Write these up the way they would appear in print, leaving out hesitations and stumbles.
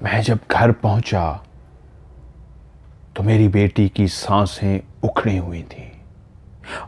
मैं जब घर पहुंचा तो मेरी बेटी की सांसें उखड़ी हुई थीं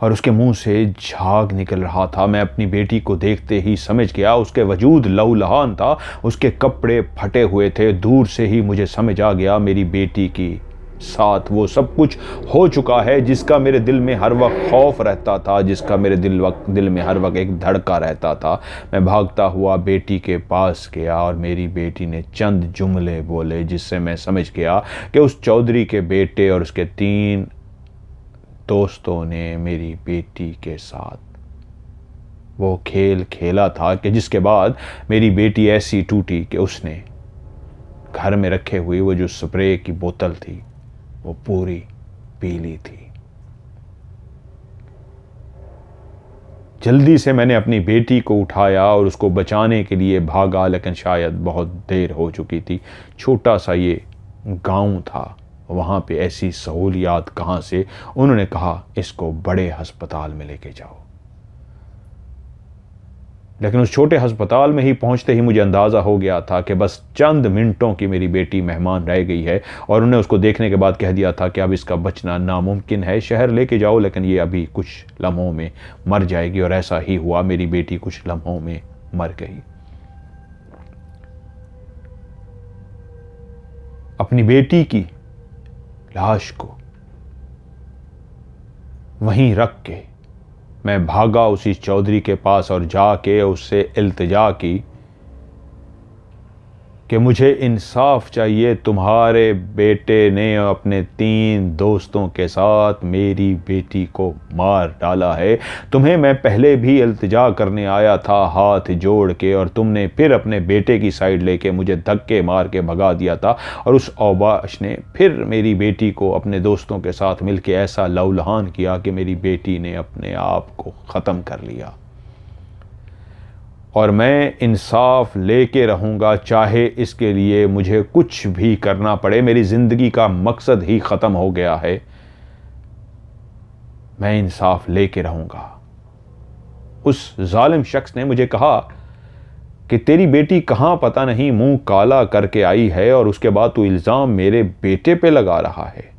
और उसके मुंह से झाग निकल रहा था। मैं अपनी बेटी को देखते ही समझ गया, उसके वजूद लहूलुहान था, उसके कपड़े फटे हुए थे। दूर से ही मुझे समझ आ गया मेरी बेटी की साथ वो सब कुछ हो चुका है जिसका मेरे दिल में हर वक्त खौफ रहता था, जिसका मेरे दिल में हर वक्त एक धड़का रहता था। मैं भागता हुआ बेटी के पास गया और मेरी बेटी ने चंद जुमले बोले जिससे मैं समझ गया कि उस चौधरी के बेटे और उसके 3 दोस्तों ने मेरी बेटी के साथ वो खेल खेला था कि जिसके बाद मेरी बेटी ऐसी टूटी कि उसने घर में रखे हुई वो जो स्प्रे की बोतल थी वो पूरी पी ली थी। जल्दी से मैंने अपनी बेटी को उठाया और उसको बचाने के लिए भागा, लेकिन शायद बहुत देर हो चुकी थी। छोटा सा ये गांव था, वहाँ पे ऐसी सहूलियात कहाँ से। उन्होंने कहा इसको बड़े अस्पताल में लेके जाओ, लेकिन उस छोटे अस्पताल में ही पहुंचते ही मुझे अंदाज़ा हो गया था कि बस चंद मिनटों की मेरी बेटी मेहमान रह गई है और उन्होंने उसको देखने के बाद कह दिया था कि अब इसका बचना नामुमकिन है, शहर लेके जाओ लेकिन ये अभी कुछ लम्हों में मर जाएगी। और ऐसा ही हुआ, मेरी बेटी कुछ लम्हों में मर गई। अपनी बेटी की लाश को वहीं रख के मैं भागा उसी चौधरी के पास और जाके उससे इल्तिजा की कि मुझे इंसाफ चाहिए। तुम्हारे बेटे ने अपने 3 दोस्तों के साथ मेरी बेटी को मार डाला है। तुम्हें मैं पहले भी इल्तिजा करने आया था हाथ जोड़ के, और तुमने फिर अपने बेटे की साइड लेके मुझे धक्के मार के भगा दिया था। और उस औबाश ने फिर मेरी बेटी को अपने दोस्तों के साथ मिलके ऐसा लहूलुहान किया कि मेरी बेटी ने अपने आप को ख़त्म कर लिया। और मैं इंसाफ लेके रहूँगा, चाहे इसके लिए मुझे कुछ भी करना पड़े। मेरी ज़िंदगी का मकसद ही ख़त्म हो गया है। मैं इंसाफ लेके रहूँगा। उस जालिम शख्स ने मुझे कहा कि तेरी बेटी कहाँ पता नहीं मुंह काला करके आई है और उसके बाद तू इल्ज़ाम मेरे बेटे पे लगा रहा है।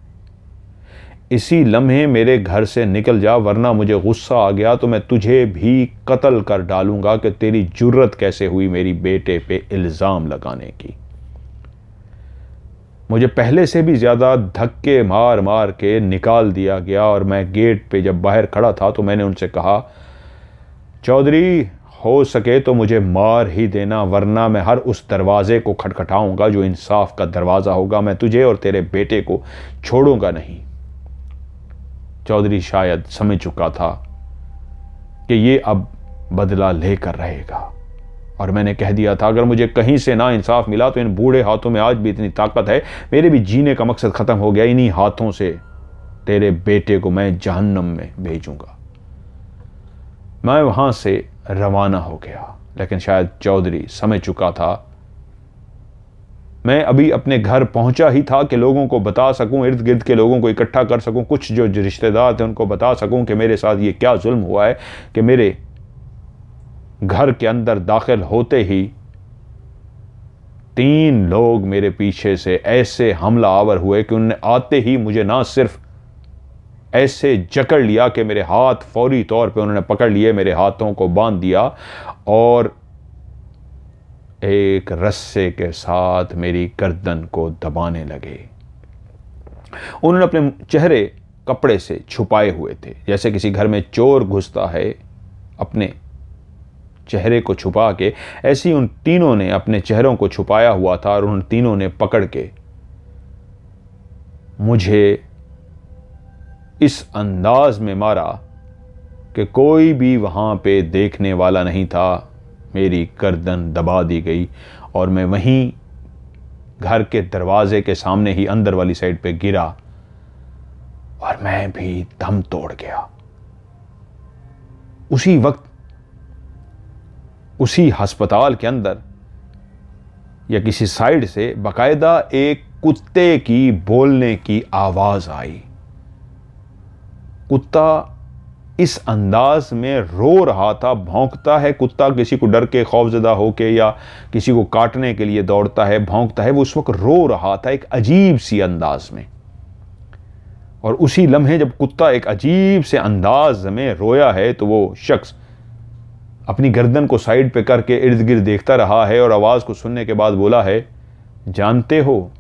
इसी लम्हे मेरे घर से निकल जा, वरना मुझे गुस्सा आ गया तो मैं तुझे भी कत्ल कर डालूंगा कि तेरी जुर्रत कैसे हुई मेरी बेटे पे इल्ज़ाम लगाने की। मुझे पहले से भी ज़्यादा धक्के मार मार के निकाल दिया गया और मैं गेट पे जब बाहर खड़ा था तो मैंने उनसे कहा, चौधरी हो सके तो मुझे मार ही देना, वरना मैं हर उस दरवाजे को खटखटाऊंगा जो इंसाफ का दरवाज़ा होगा। मैं तुझे और तेरे बेटे को छोड़ूंगा नहीं। चौधरी शायद समझ चुका था कि ये अब बदला लेकर रहेगा, और मैंने कह दिया था अगर मुझे कहीं से ना इंसाफ मिला तो इन बूढ़े हाथों में आज भी इतनी ताकत है, मेरे भी जीने का मकसद ख़त्म हो गया। इन्हीं हाथों से तेरे बेटे को मैं जहन्नम में भेजूंगा। मैं वहाँ से रवाना हो गया, लेकिन शायद चौधरी समझ चुका था। मैं अभी अपने घर पहुंचा ही था कि लोगों को बता सकूं, इर्द गिर्द के लोगों को इकट्ठा कर सकूं, कुछ जो रिश्तेदार थे उनको बता सकूं कि मेरे साथ ये क्या जुल्म हुआ है कि मेरे घर के अंदर दाखिल होते ही 3 लोग मेरे पीछे से ऐसे हमला आवर हुए कि उन्होंने आते ही मुझे ना सिर्फ ऐसे जकड़ लिया कि मेरे हाथ फौरी तौर पे उन्होंने पकड़ लिए, मेरे हाथों को बांध दिया और एक रस्से के साथ मेरी गर्दन को दबाने लगे। उन्होंने अपने चेहरे कपड़े से छुपाए हुए थे, जैसे किसी घर में चोर घुसता है अपने चेहरे को छुपा के, ऐसे ही उन तीनों ने अपने चेहरों को छुपाया हुआ था और उन तीनों ने पकड़ के मुझे इस अंदाज में मारा कि कोई भी वहाँ पे देखने वाला नहीं था। मेरी गर्दन दबा दी गई और मैं वहीं घर के दरवाजे के सामने ही अंदर वाली साइड पे गिरा और मैं भी दम तोड़ गया। उसी वक्त उसी अस्पताल के अंदर या किसी साइड से बाकायदा एक कुत्ते की बोलने की आवाज आई। कुत्ता इस अंदाज में रो रहा था। भौंकता है कुत्ता किसी को डर के खौफजदा होके या किसी को काटने के लिए दौड़ता है, भौंकता है, वो उस वक्त रो रहा था एक अजीब सी अंदाज में। और उसी लम्हे जब कुत्ता एक अजीब से अंदाज में रोया है तो वो शख्स अपनी गर्दन को साइड पे करके इर्द गिर्द देखता रहा है और आवाज को सुनने के बाद बोला है, जानते हो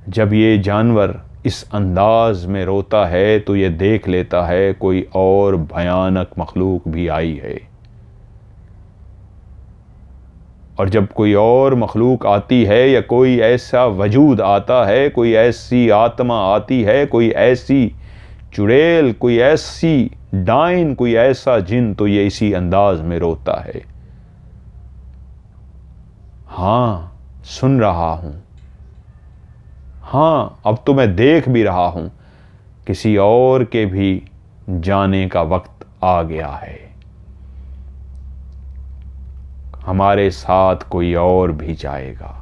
जब ये जानवर इस अंदाज में रोता है तो ये देख लेता है कोई और भयानक मखलूक भी आई है, और जब कोई और मखलूक आती है या कोई ऐसा वजूद आता है, कोई ऐसी आत्मा आती है, कोई ऐसी चुड़ैल, कोई ऐसी डाइन, कोई ऐसा जिन, तो ये इसी अंदाज में रोता है। हाँ, सुन रहा हूं, हाँ अब तो मैं देख भी रहा हूं, किसी और के भी जाने का वक्त आ गया है, हमारे साथ कोई और भी जाएगा।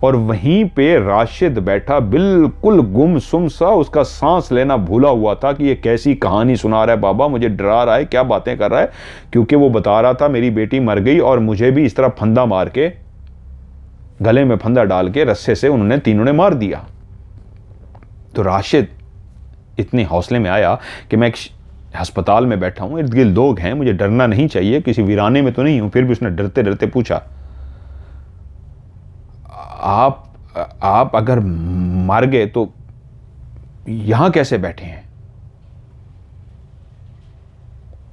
और वहीं पे राशिद बैठा बिल्कुल गुमसुम सा, उसका सांस लेना भूला हुआ था कि ये कैसी कहानी सुना रहा है बाबा, मुझे डरा रहा है, क्या बातें कर रहा है। क्योंकि वो बता रहा था मेरी बेटी मर गई और मुझे भी इस तरह फंदा मार के, गले में फंदा डाल के रस्से से उन्होंने तीनों ने मार दिया। तो राशिद इतने हौसले में आया कि मैं अस्पताल में बैठा हूं, इर्द गिर्द लोग हैं, मुझे डरना नहीं चाहिए, किसी वीराने में तो नहीं हूं। फिर भी उसने डरते डरते पूछा, आप अगर मर गए तो यहां कैसे बैठे हैं?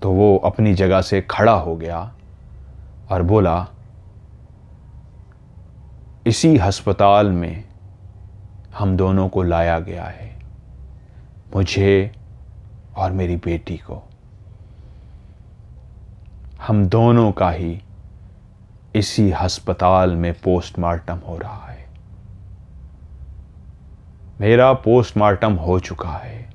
तो वो अपनी जगह से खड़ा हो गया और बोला, इसी अस्पताल में हम दोनों को लाया गया है, मुझे और मेरी बेटी को। हम दोनों का ही इसी अस्पताल में पोस्टमार्टम हो रहा है। मेरा पोस्टमार्टम हो चुका है,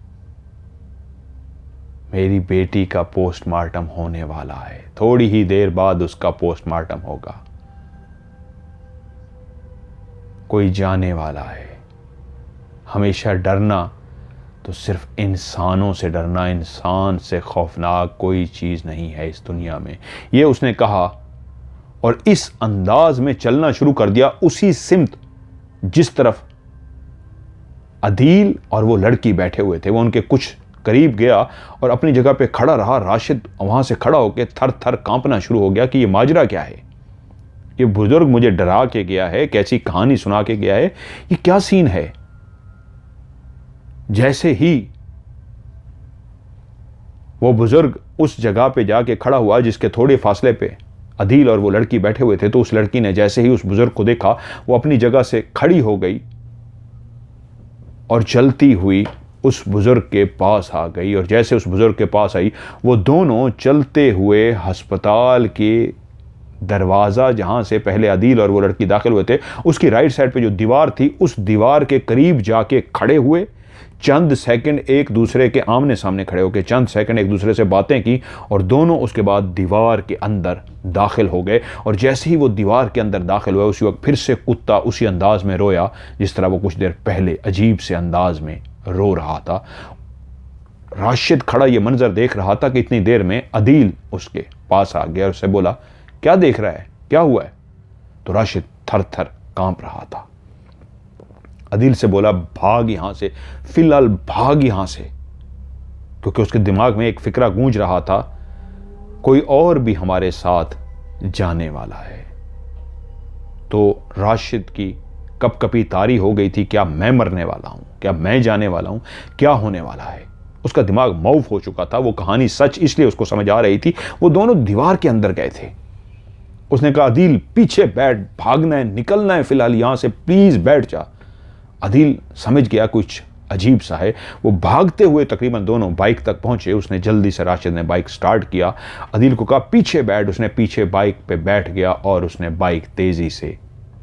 मेरी बेटी का पोस्टमार्टम होने वाला है, थोड़ी ही देर बाद उसका पोस्टमार्टम होगा। कोई जाने वाला है। हमेशा डरना तो सिर्फ इंसानों से डरना, इंसान से खौफनाक कोई चीज़ नहीं है इस दुनिया में, ये उसने कहा। और इस अंदाज में चलना शुरू कर दिया उसी सिमत जिस तरफ अदील और वो लड़की बैठे हुए थे। वो उनके कुछ करीब गया और अपनी जगह पे खड़ा रहा। राशिद वहां से खड़ा होकर थर थर कांपना शुरू हो गया कि ये माजरा क्या है, ये बुजुर्ग मुझे डरा के गया है, कैसी कहानी सुना के गया है, ये क्या सीन है। जैसे ही वो बुजुर्ग उस जगह पे जाके खड़ा हुआ जिसके थोड़े फासले पे अदील और वो लड़की बैठे हुए थे, तो उस लड़की ने जैसे ही उस बुजुर्ग को देखा, वो अपनी जगह से खड़ी हो गई और चलती हुई उस बुजुर्ग के पास आ गई। और जैसे उस बुजुर्ग के पास आई, वो दोनों चलते हुए अस्पताल के दरवाज़ा जहाँ से पहले अदील और वो लड़की दाखिल हुए थे, उसकी राइट साइड पे जो दीवार थी, उस दीवार के करीब जाके खड़े हुए। चंद सेकंड एक दूसरे के आमने सामने खड़े होकर चंद सेकंड एक दूसरे से बातें की और दोनों उसके बाद दीवार के अंदर दाखिल हो गए। और जैसे ही वो दीवार के अंदर दाखिल हुआ, उसी वक्त फिर से कुत्ता उसी अंदाज में रोया जिस तरह वो कुछ देर पहले अजीब से अंदाज में रो रहा था। राशिद खड़ा ये मंजर देख रहा था कि इतनी देर में अदील उसके पास आ गया और उससे बोला, क्या देख रहा है, क्या हुआ है? तो राशिद थर थर कांप रहा था। अदील से बोला, भाग यहां से, फिलहाल भाग यहां से, क्योंकि उसके दिमाग में एक फिक्रा गूंज रहा था, कोई और भी हमारे साथ जाने वाला है। तो राशिद की कपकपी तारी हो गई थी, क्या मैं मरने वाला हूं, क्या मैं जाने वाला हूं, क्या होने वाला है। उसका दिमाग मौफ हो चुका था। वो कहानी सच इसलिए उसको समझ आ रही थी। वो दोनों दीवार के अंदर गए थे। उसने कहा, अदील पीछे बैठ, भागना है, निकलना है फिलहाल यहां से, प्लीज बैठ जा। अदील समझ गया कुछ अजीब सा है। वो भागते हुए तकरीबन दोनों बाइक तक पहुंचे। उसने जल्दी से, राशिद ने बाइक स्टार्ट किया, अदील को कहा पीछे बैठ। उसने पीछे बाइक पे बैठ गया और उसने बाइक तेजी से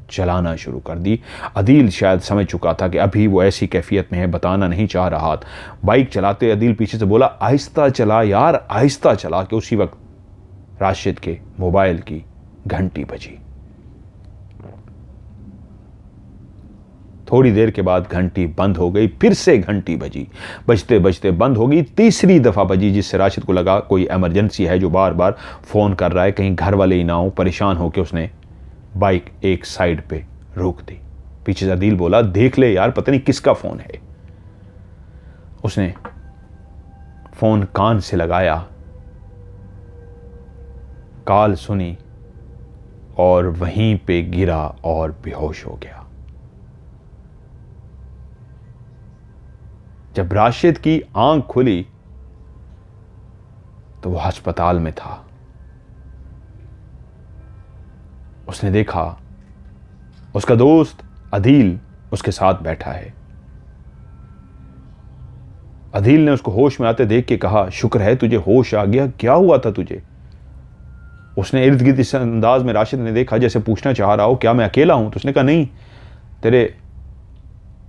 चलाना शुरू कर दी। अदील शायद समझ चुका था कि अभी वो ऐसी कैफियत में है, बताना नहीं चाह रहा था। बाइक चलाते अदील पीछे से बोला, आहिस्ता चला यार, आहिस्ता चला। कि उसी वक्त राशिद के मोबाइल की घंटी बजी। थोड़ी देर के बाद घंटी बंद हो गई, फिर से घंटी बजी, बजते बजते बंद हो गई, तीसरी दफ़ा बजी, जिससे राशिद को लगा कोई इमरजेंसी है जो बार बार फ़ोन कर रहा है, कहीं घर वाले ही ना हो। परेशान होकर उसने बाइक एक साइड पे रोक दी। पीछे से अदील बोला, देख ले यार, पता नहीं किसका फ़ोन है। उसने फ़ोन कान से लगाया, कॉल सुनी और वहीं पे गिरा और बेहोश हो गया। जब राशिद की आंख खुली तो वो अस्पताल में था। उसने देखा उसका दोस्त अदील उसके साथ बैठा है। अदील ने उसको होश में आते देख के कहा, शुक्र है तुझे होश आ गया, क्या हुआ था तुझे? उसने इर्द गिर्द इस अंदाज में राशिद ने देखा जैसे पूछना चाह रहा हो, क्या मैं अकेला हूं? तो उसने कहा, नहीं, तेरे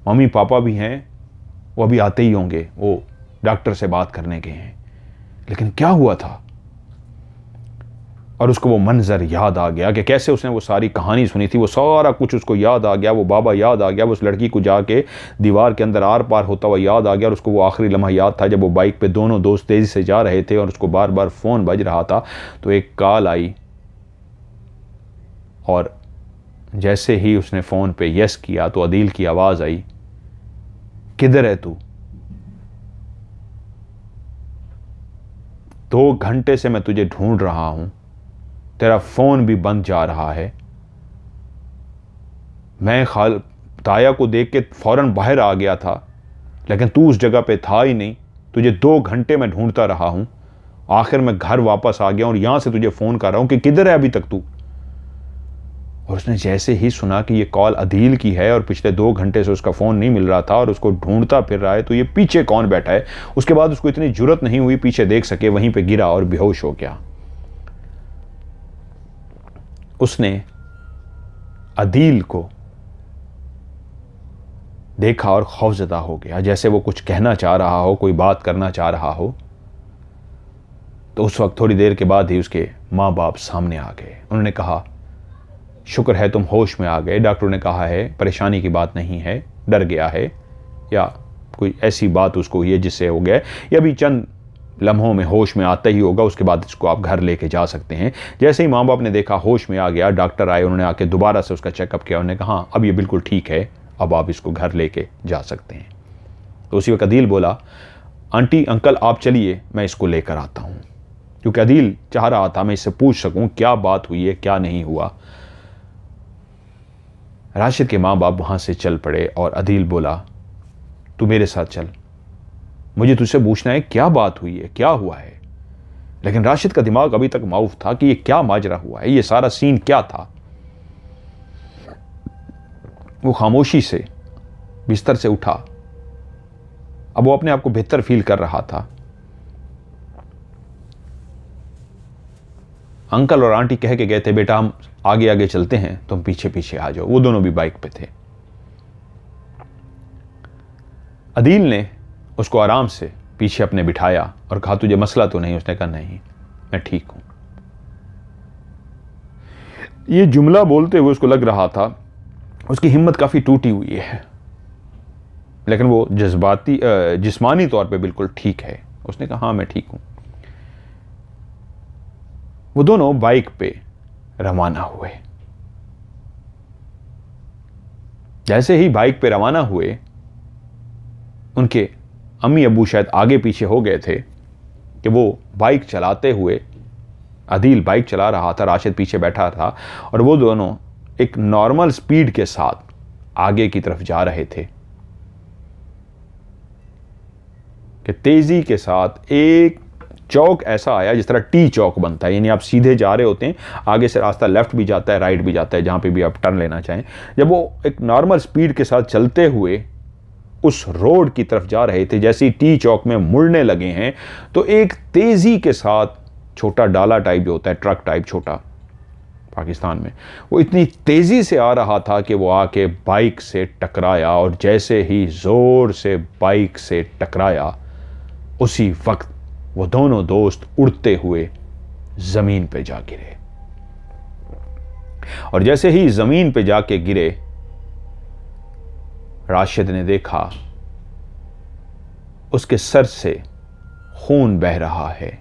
मम्मी पापा भी हैं, वो अभी आते ही होंगे, वो डॉक्टर से बात करने गए हैं। लेकिन क्या हुआ था? और उसको वो मंजर याद आ गया कि कैसे उसने वो सारी कहानी सुनी थी, वो सारा कुछ उसको याद आ गया। वो बाबा याद आ गया, वो उस लड़की को जाके दीवार के अंदर आर पार होता हुआ याद आ गया। और उसको वो आखिरी लम्हा याद था जब वो बाइक पे दोनों दोस्त तेज़ी से जा रहे थे और उसको बार बार फ़ोन बज रहा था। तो एक कॉल आई और जैसे ही उसने फ़ोन पे यस किया तो अदील की आवाज़ आई, किधर है तू? 2 घंटे से मैं तुझे ढूंढ रहा हूं, तेरा फ़ोन भी बंद जा रहा है। मैं ताया को देख के फ़ौरन बाहर आ गया था, लेकिन तू उस जगह पे था ही नहीं। तुझे 2 घंटे मैं ढूंढता रहा हूं, आखिर मैं घर वापस आ गया और यहां से तुझे फ़ोन कर रहा हूं कि किधर है अभी तक तू? और उसने जैसे ही सुना कि ये कॉल अदील की है और पिछले 2 घंटे से उसका फ़ोन नहीं मिल रहा था और उसको ढूंढता फिर रहा है, तो ये पीछे कौन बैठा है, उसके बाद उसको इतनी जुर्रत नहीं हुई पीछे देख सके, वहीं पे गिरा और बेहोश हो गया। उसने अदील को देखा और खौफजदा हो गया, जैसे वो कुछ कहना चाह रहा हो, कोई बात करना चाह रहा हो। तो उस वक्त थोड़ी देर के बाद ही उसके माँ बाप सामने आ गए। उन्होंने कहा, शुक्र है तुम होश में आ गए, डॉक्टर ने कहा है परेशानी की बात नहीं है, डर गया है या कोई ऐसी बात उसको हुई है जिससे हो गया, या भी चंद लम्हों में होश में आता ही होगा, उसके बाद इसको आप घर लेके जा सकते हैं। जैसे ही माँ बाप ने देखा होश में आ गया, डॉक्टर आए, उन्होंने आके दोबारा से उसका चेकअप किया। उन्होंने कहा, हाँ अब ये बिल्कुल ठीक है, अब आप इसको घर लेके जा सकते हैं। तो उसी वक्त अदील बोला, आंटी अंकल आप चलिए, मैं इसको लेकर आता हूँ, क्योंकि अदील चाह रहा था मैं इससे पूछ सकूँ क्या बात हुई है, क्या नहीं हुआ। राशिद के माँ बाप वहाँ से चल पड़े और अदील बोला, तू मेरे साथ चल, मुझे तुझसे पूछना है क्या बात हुई है, क्या हुआ है। लेकिन राशिद का दिमाग अभी तक माउफ था कि ये क्या माजरा हुआ है, ये सारा सीन क्या था। वो खामोशी से बिस्तर से उठा। अब वो अपने आप को बेहतर फील कर रहा था। अंकल और आंटी कह के गए थे, बेटा हम आगे आगे चलते हैं, तुम पीछे पीछे आ जाओ। वो दोनों भी बाइक पे थे। अदील ने उसको आराम से पीछे अपने बिठाया और कहा, तुझे मसला तो नहीं? उसने कहा, नहीं मैं ठीक हूं। ये जुमला बोलते हुए उसको लग रहा था उसकी हिम्मत काफी टूटी हुई है, लेकिन वो जिस्मानी तौर पे बिल्कुल ठीक है। उसने कहा, हाँ मैं ठीक हूं। वो दोनों बाइक पे रवाना हुए। जैसे ही बाइक पे रवाना हुए, उनके अम्मी अब्बू शायद आगे पीछे हो गए थे कि वो बाइक चलाते हुए, अदील बाइक चला रहा था, राशिद पीछे बैठा था, और वो दोनों एक नॉर्मल स्पीड के साथ आगे की तरफ जा रहे थे कि तेजी के साथ एक चौक ऐसा आया जिस तरह टी चौक बनता है, यानी आप सीधे जा रहे होते हैं, आगे से रास्ता लेफ्ट भी जाता है, राइट भी जाता है, जहां पे भी आप टर्न लेना चाहें। जब वो एक नॉर्मल स्पीड के साथ चलते हुए उस रोड की तरफ जा रहे थे, जैसे ही टी चौक में मुड़ने लगे हैं, तो एक तेजी के साथ छोटा डाला टाइप जो होता है, ट्रक टाइप छोटा पाकिस्तान में, वो इतनी तेजी से आ रहा था कि वो आके बाइक से टकराया। और जैसे ही जोर से बाइक से टकराया, उसी वक्त वो दोनों दोस्त उड़ते हुए जमीन पे जा गिरे। और जैसे ही जमीन पे जाके गिरे, राशिद ने देखा उसके सर से खून बह रहा है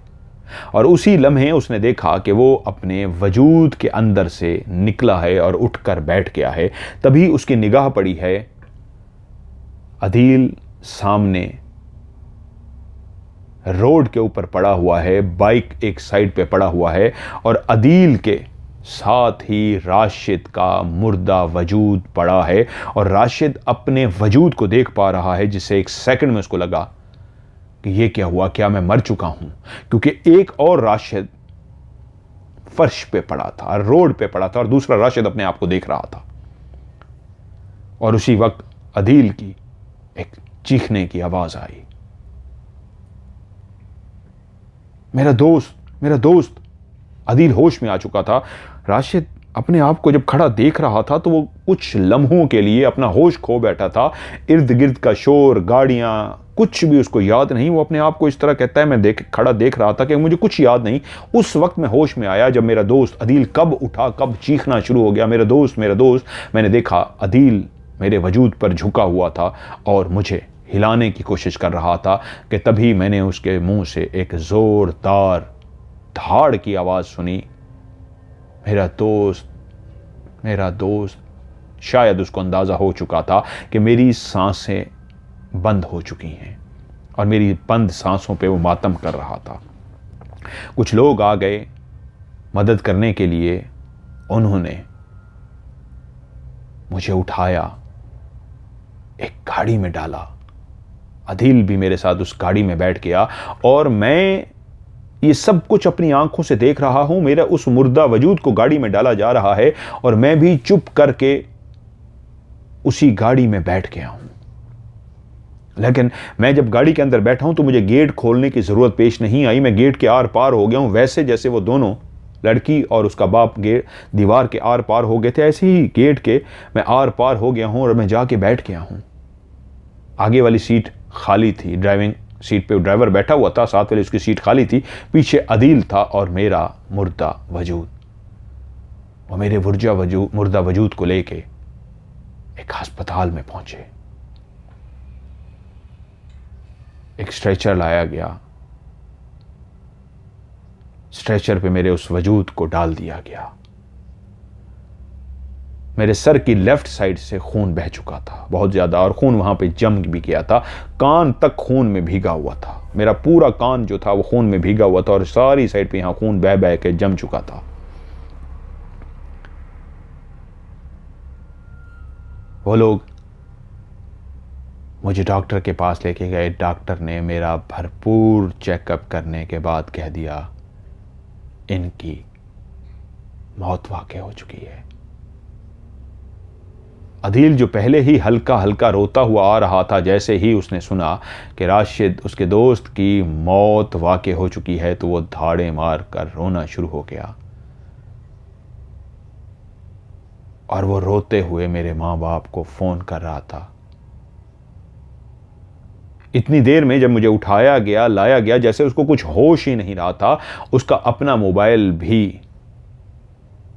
और उसी लम्हे उसने देखा कि वो अपने वजूद के अंदर से निकला है और उठकर बैठ गया है। तभी उसकी निगाह पड़ी है अदील सामने रोड के ऊपर पड़ा हुआ है, बाइक एक साइड पे पड़ा हुआ है और अदील के साथ ही राशिद का मुर्दा वजूद पड़ा है और राशिद अपने वजूद को देख पा रहा है, जिससे एक सेकंड में उसको लगा कि ये क्या हुआ, क्या मैं मर चुका हूं? क्योंकि एक और राशिद फर्श पे पड़ा था, रोड पे पड़ा था और दूसरा राशिद अपने आप को देख रहा था। और उसी वक्त अदील की एक चीखने की आवाज आई, मेरा दोस्त, मेरा दोस्त। अदील होश में आ चुका था। राशिद अपने आप को जब खड़ा देख रहा था तो वो कुछ लम्हों के लिए अपना होश खो बैठा था। इर्द गिर्द का शोर, गाड़ियां, कुछ भी उसको याद नहीं। वो अपने आप को इस तरह कहता है, मैं खड़ा देख रहा था कि मुझे कुछ याद नहीं। उस वक्त मैं होश में आया जब मेरा दोस्त अदील कब उठा, कब चीखना शुरू हो गया, मेरा दोस्त, मेरा दोस्त। मैंने देखा अदील मेरे वजूद पर झुका हुआ था और मुझे हिलाने की कोशिश कर रहा था कि तभी मैंने उसके मुंह से एक जोरदार धाड़ की आवाज़ सुनी, मेरा दोस्त, मेरा दोस्त। शायद उसको अंदाज़ा हो चुका था कि मेरी सांसें बंद हो चुकी हैं और मेरी बंद सांसों पे वो मातम कर रहा था। कुछ लोग आ गए मदद करने के लिए। उन्होंने मुझे उठाया, एक गाड़ी में डाला। अदील भी मेरे साथ उस गाड़ी में बैठ गया और मैं ये सब कुछ अपनी आंखों से देख रहा हूं। मेरा उस मुर्दा वजूद को गाड़ी में डाला जा रहा है और मैं भी चुप करके उसी गाड़ी में बैठ गया हूं। लेकिन मैं जब गाड़ी के अंदर बैठा हूं तो मुझे गेट खोलने की जरूरत पेश नहीं आई। मैं गेट के आर पार हो गया हूं, वैसे जैसे वो दोनों, लड़की और उसका बाप, गेट दीवार के आर पार हो गए थे, ऐसे ही गेट के मैं आर पार हो गया हूं और मैं जाके बैठ गया हूं। आगे वाली सीट खाली थी, ड्राइविंग सीट पे ड्राइवर बैठा हुआ था, साथ वाली उसकी सीट खाली थी। पीछे अदील था और मेरा मुर्दा वजूद। और मेरे मुर्दा वजूद को लेके एक अस्पताल में पहुंचे। एक स्ट्रेचर लाया गया, स्ट्रेचर पे मेरे उस वजूद को डाल दिया गया। मेरे सर की लेफ्ट साइड से खून बह चुका था बहुत ज़्यादा और खून वहाँ पे जम भी गया था। कान तक खून में भीगा हुआ था। मेरा पूरा कान जो था वो खून में भीगा हुआ था और सारी साइड पे यहाँ खून बह बह के जम चुका था। वो लोग मुझे डॉक्टर के पास लेके गए। डॉक्टर ने मेरा भरपूर चेकअप करने के बाद कह दिया, इनकी मौत वाक़ई हो चुकी है। अदील जो पहले ही हल्का हल्का रोता हुआ आ रहा था, जैसे ही उसने सुना कि राशिद, उसके दोस्त की मौत वाक़ई हो चुकी है, तो वो धाड़े मार कर रोना शुरू हो गया। और वो रोते हुए मेरे माँ बाप को फ़ोन कर रहा था। इतनी देर में जब मुझे उठाया गया, लाया गया, जैसे उसको कुछ होश ही नहीं रहा था। उसका अपना मोबाइल भी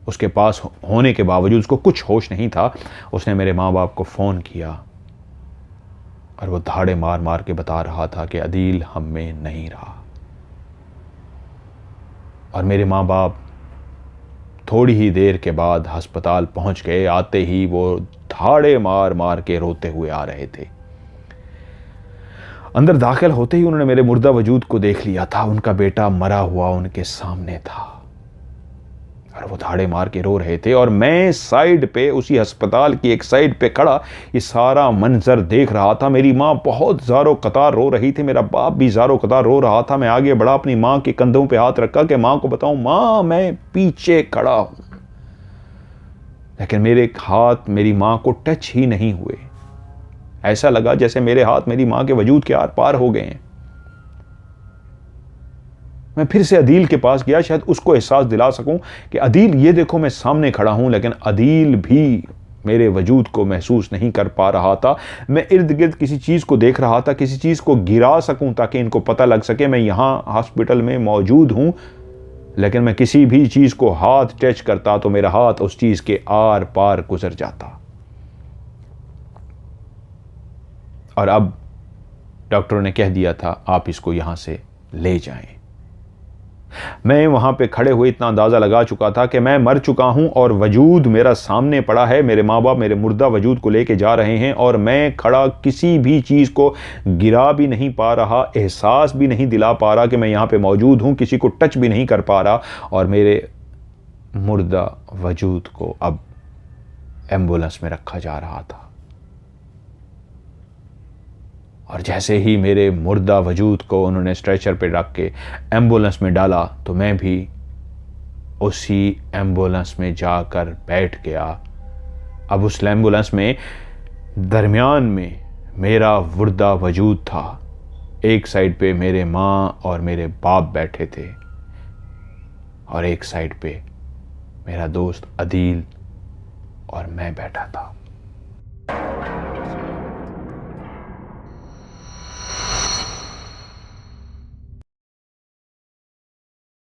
उसके पास होने के बावजूद उसको कुछ होश नहीं था। उसने मेरे माँ बाप को फ़ोन किया और वो धाड़े मार मार के बता रहा था कि अदील हम में नहीं रहा। और मेरे माँ बाप थोड़ी ही देर के बाद अस्पताल पहुंच गए। आते ही वो धाड़े मार मार के रोते हुए आ रहे थे। अंदर दाखिल होते ही उन्होंने मेरे मुर्दा वजूद को देख लिया था। उनका बेटा मरा हुआ उनके सामने था और वो धाड़े मार के रो रहे थे। और मैं साइड पे, उसी अस्पताल की एक साइड पे खड़ा ये सारा मंजर देख रहा था। मेरी माँ बहुत ज़ारो कतार रो रही थी, मेरा बाप भी ज़ारो कतार रो रहा था। मैं आगे बढ़ा, अपनी माँ के कंधों पे हाथ रखा कि माँ को बताऊं, माँ मैं पीछे खड़ा हूं। लेकिन मेरे हाथ मेरी माँ को टच ही नहीं हुए। ऐसा लगा जैसे मेरे हाथ मेरी माँ के वजूद के आर पार हो गए हैं। मैं फिर से अदील के पास गया, शायद उसको एहसास दिला सकूं कि अदील ये देखो मैं सामने खड़ा हूं। लेकिन अदील भी मेरे वजूद को महसूस नहीं कर पा रहा था। मैं इर्द गिर्द किसी चीज़ को देख रहा था, किसी चीज़ को गिरा सकूं ताकि इनको पता लग सके मैं यहाँ हॉस्पिटल में मौजूद हूं। लेकिन मैं किसी भी चीज़ को हाथ टच करता तो मेरा हाथ उस चीज़ के आर पार गुजर जाता। और अब डॉक्टरों ने कह दिया था आप इसको यहाँ से ले जाएं। मैं वहाँ पे खड़े हुए इतना अंदाज़ा लगा चुका था कि मैं मर चुका हूँ और वजूद मेरा सामने पड़ा है, मेरे माँ बाप मेरे मुर्दा वजूद को लेके जा रहे हैं और मैं खड़ा किसी भी चीज़ को गिरा भी नहीं पा रहा, एहसास भी नहीं दिला पा रहा कि मैं यहाँ पे मौजूद हूँ, किसी को टच भी नहीं कर पा रहा। और मेरे मुर्दा वजूद को अब एम्बुलेंस में रखा जा रहा था। और जैसे ही मेरे मुर्दा वजूद को उन्होंने स्ट्रेचर पे रख के एम्बुलेंस में डाला तो मैं भी उसी एम्बुलेंस में जाकर बैठ गया। अब उस एम्बुलेंस में दरमियान में मेरा मुर्दा वजूद था, एक साइड पे मेरे माँ और मेरे बाप बैठे थे और एक साइड पे मेरा दोस्त अदील और मैं बैठा था।